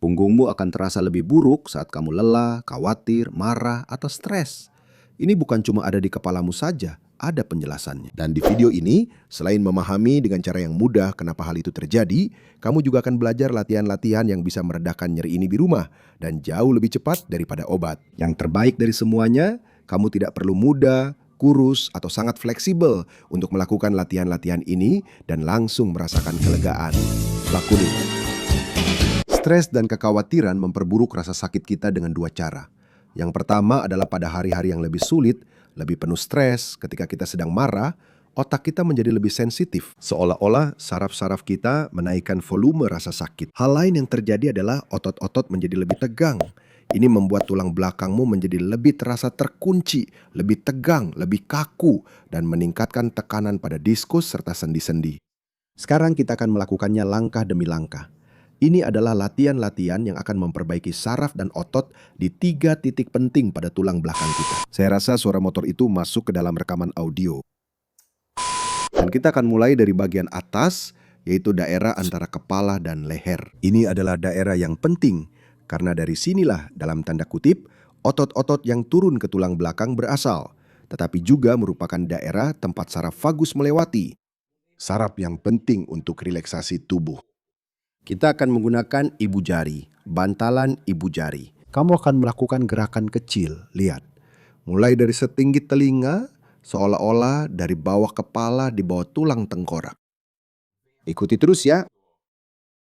Punggungmu akan terasa lebih buruk saat kamu lelah, khawatir, marah, atau stres. Ini bukan cuma ada di kepalamu saja, ada penjelasannya. Dan di video ini, selain memahami dengan cara yang mudah kenapa hal itu terjadi, kamu juga akan belajar latihan-latihan yang bisa meredakan nyeri ini di rumah dan jauh lebih cepat daripada obat. Yang terbaik dari semuanya, kamu tidak perlu muda, kurus, atau sangat fleksibel untuk melakukan latihan-latihan ini dan langsung merasakan kelegaan. Lakoni. Stres dan kekhawatiran memperburuk rasa sakit kita dengan dua cara. Yang pertama adalah pada hari-hari yang lebih sulit, lebih penuh stres, ketika kita sedang marah, otak kita menjadi lebih sensitif. Seolah-olah saraf-saraf kita menaikkan volume rasa sakit. Hal lain yang terjadi adalah otot-otot menjadi lebih tegang. Ini membuat tulang belakangmu menjadi lebih terasa terkunci, lebih tegang, lebih kaku, dan meningkatkan tekanan pada diskus serta sendi-sendi. Sekarang kita akan melakukannya langkah demi langkah. Ini adalah latihan-latihan yang akan memperbaiki saraf dan otot di 3 titik penting pada tulang belakang kita. Saya rasa suara motor itu masuk ke dalam rekaman audio. Dan kita akan mulai dari bagian atas, yaitu daerah antara kepala dan leher. Ini adalah daerah yang penting, karena dari sinilah, dalam tanda kutip, otot-otot yang turun ke tulang belakang berasal, tetapi juga merupakan daerah tempat saraf vagus melewati. Saraf yang penting untuk relaksasi tubuh. Kita akan menggunakan ibu jari, bantalan ibu jari. Kamu akan melakukan gerakan kecil, lihat. Mulai dari setinggi telinga, seolah-olah dari bawah kepala di bawah tulang tengkorak. Ikuti terus ya.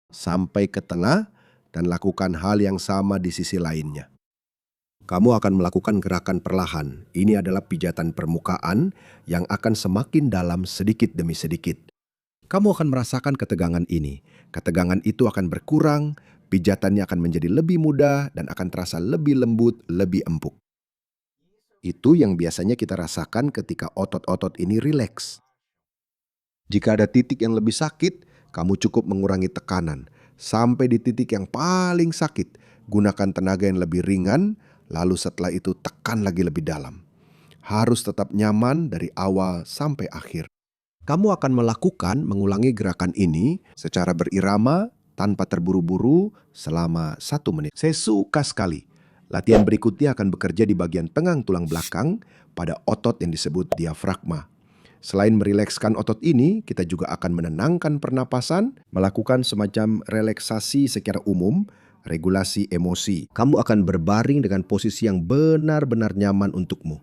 Sampai ke tengah dan lakukan hal yang sama di sisi lainnya. Kamu akan melakukan gerakan perlahan. Ini adalah pijatan permukaan yang akan semakin dalam sedikit demi sedikit. Kamu akan merasakan ketegangan ini. Ketegangan itu akan berkurang, pijatannya akan menjadi lebih mudah dan akan terasa lebih lembut, lebih empuk. Itu yang biasanya kita rasakan ketika otot-otot ini rileks. Jika ada titik yang lebih sakit, kamu cukup mengurangi tekanan. Sampai di titik yang paling sakit, gunakan tenaga yang lebih ringan, lalu setelah itu tekan lagi lebih dalam. Harus tetap nyaman dari awal sampai akhir. Kamu akan mengulangi gerakan ini secara berirama, tanpa terburu-buru, selama 1 menit. Saya suka sekali. Latihan berikutnya akan bekerja di bagian tengah tulang belakang pada otot yang disebut diafragma. Selain merilekskan otot ini, kita juga akan menenangkan pernapasan, melakukan semacam relaksasi secara umum, regulasi emosi. Kamu akan berbaring dengan posisi yang benar-benar nyaman untukmu.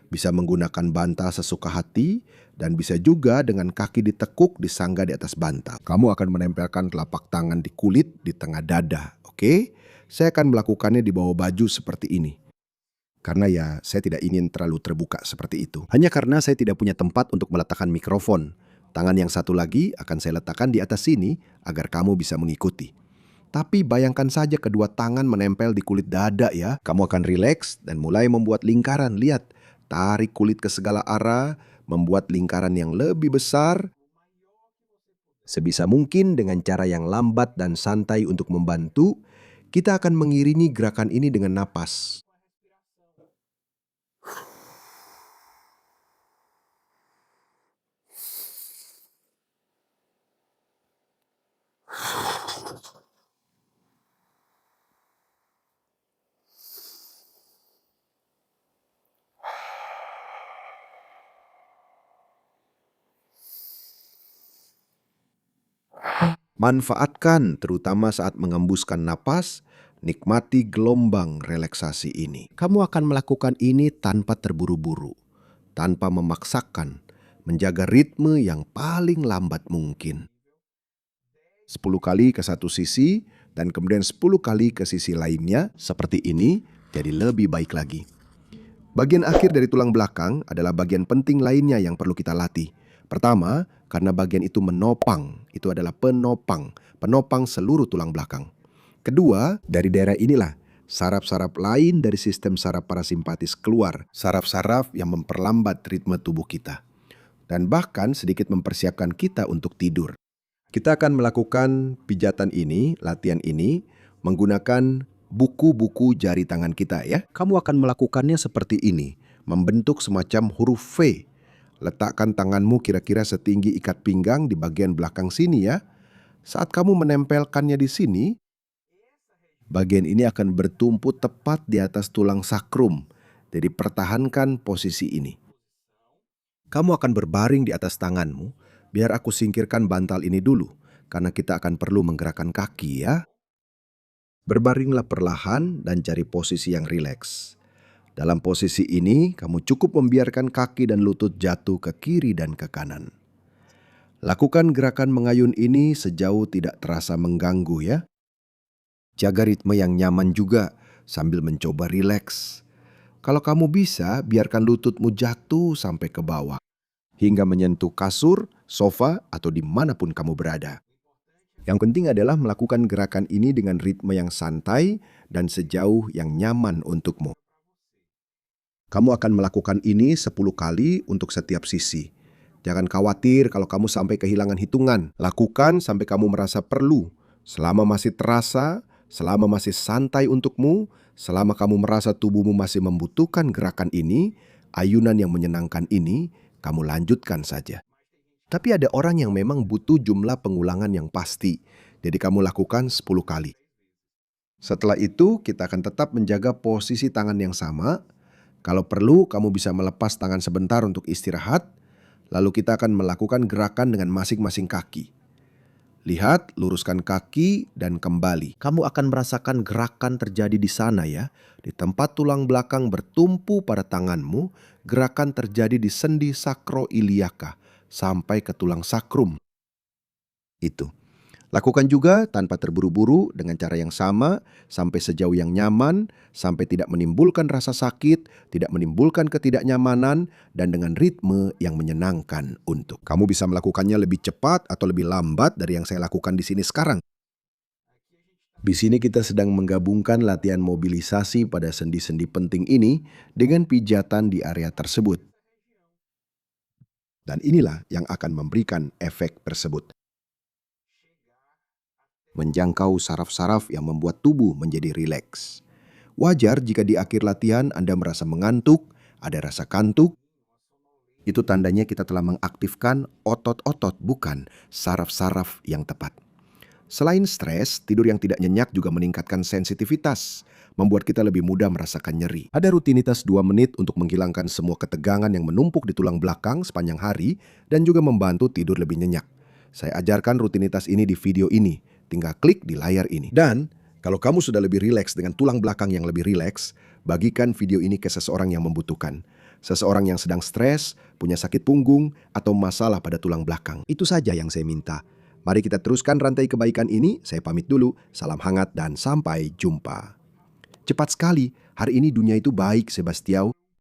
Bisa menggunakan bantal sesuka hati, dan bisa juga dengan kaki ditekuk disanggah di atas bantal. Kamu akan menempelkan telapak tangan di kulit di tengah dada, oke? Saya akan melakukannya di bawah baju seperti ini. Karena ya, saya tidak ingin terlalu terbuka seperti itu. Hanya karena saya tidak punya tempat untuk meletakkan mikrofon. Tangan yang satu lagi akan saya letakkan di atas sini agar kamu bisa mengikuti. Tapi bayangkan saja kedua tangan menempel di kulit dada ya. Kamu akan rileks dan mulai membuat lingkaran. Lihat, tarik kulit ke segala arah, membuat lingkaran yang lebih besar. Sebisa mungkin dengan cara yang lambat dan santai untuk membantu, kita akan mengiringi gerakan ini dengan napas. Manfaatkan terutama saat mengembuskan napas, nikmati gelombang relaksasi ini. Kamu akan melakukan ini tanpa terburu-buru, tanpa memaksakan, menjaga ritme yang paling lambat mungkin. 10 kali ke satu sisi dan kemudian 10 kali ke sisi lainnya seperti ini, jadi lebih baik lagi. Bagian akhir dari tulang belakang adalah bagian penting lainnya yang perlu kita latih. Pertama, karena bagian itu menopang, itu adalah penopang seluruh tulang belakang. Kedua, dari daerah inilah saraf-saraf lain dari sistem saraf parasimpatis keluar, saraf-saraf yang memperlambat ritme tubuh kita, dan bahkan sedikit mempersiapkan kita untuk tidur. Kita akan melakukan pijatan ini, latihan ini, menggunakan buku-buku jari tangan kita ya. Kamu akan melakukannya seperti ini, membentuk semacam huruf V. Letakkan tanganmu kira-kira setinggi ikat pinggang di bagian belakang sini ya. Saat kamu menempelkannya di sini, Bagian ini akan bertumpu tepat di atas tulang sakrum. Jadi pertahankan posisi ini. Kamu akan berbaring di atas tanganmu. Biar aku singkirkan bantal ini dulu, karena kita akan perlu menggerakkan kaki ya. Berbaringlah perlahan dan cari posisi yang rileks. Dalam posisi ini, kamu cukup membiarkan kaki dan lutut jatuh ke kiri dan ke kanan. Lakukan gerakan mengayun ini sejauh tidak terasa mengganggu ya. Jaga ritme yang nyaman juga sambil mencoba rileks. Kalau kamu bisa, biarkan lututmu jatuh sampai ke bawah, hingga menyentuh kasur, sofa, atau dimanapun kamu berada. Yang penting adalah melakukan gerakan ini dengan ritme yang santai dan sejauh yang nyaman untukmu. Kamu akan melakukan ini 10 kali untuk setiap sisi. Jangan khawatir kalau kamu sampai kehilangan hitungan. Lakukan sampai kamu merasa perlu. Selama masih terasa, selama masih santai untukmu, selama kamu merasa tubuhmu masih membutuhkan gerakan ini, ayunan yang menyenangkan ini, kamu lanjutkan saja. Tapi ada orang yang memang butuh jumlah pengulangan yang pasti. Jadi kamu lakukan 10 kali. Setelah itu, kita akan tetap menjaga posisi tangan yang sama. Kalau perlu, kamu bisa melepas tangan sebentar untuk istirahat. Lalu kita akan melakukan gerakan dengan masing-masing kaki. Lihat, luruskan kaki dan kembali. Kamu akan merasakan gerakan terjadi di sana ya. Di tempat tulang belakang bertumpu pada tanganmu, gerakan terjadi di sendi sakroiliaka sampai ke tulang sakrum. Itu. Lakukan juga tanpa terburu-buru dengan cara yang sama, sampai sejauh yang nyaman, sampai tidak menimbulkan rasa sakit, tidak menimbulkan ketidaknyamanan, dan dengan ritme yang menyenangkan untuk. Kamu bisa melakukannya lebih cepat atau lebih lambat dari yang saya lakukan di sini sekarang. Di sini kita sedang menggabungkan latihan mobilisasi pada sendi-sendi penting ini dengan pijatan di area tersebut. Dan inilah yang akan memberikan efek tersebut. Menjangkau saraf-saraf yang membuat tubuh menjadi rileks. Wajar jika di akhir latihan Anda merasa mengantuk, ada rasa kantuk. Itu tandanya kita telah mengaktifkan otot-otot, bukan saraf-saraf yang tepat. Selain stres, tidur yang tidak nyenyak juga meningkatkan sensitivitas, membuat kita lebih mudah merasakan nyeri. Ada rutinitas 2 menit untuk menghilangkan semua ketegangan yang menumpuk di tulang belakang sepanjang hari dan juga membantu tidur lebih nyenyak. Saya ajarkan rutinitas ini di video ini, tinggal klik di layar ini. Dan kalau kamu sudah lebih rileks dengan tulang belakang yang lebih rileks, bagikan video ini ke seseorang yang membutuhkan. Seseorang yang sedang stres, punya sakit punggung, atau masalah pada tulang belakang. Itu saja yang saya minta. Mari kita teruskan rantai kebaikan ini. Saya pamit dulu. Salam hangat dan sampai jumpa. Cepat sekali, hari ini dunia itu baik, Sebastiao.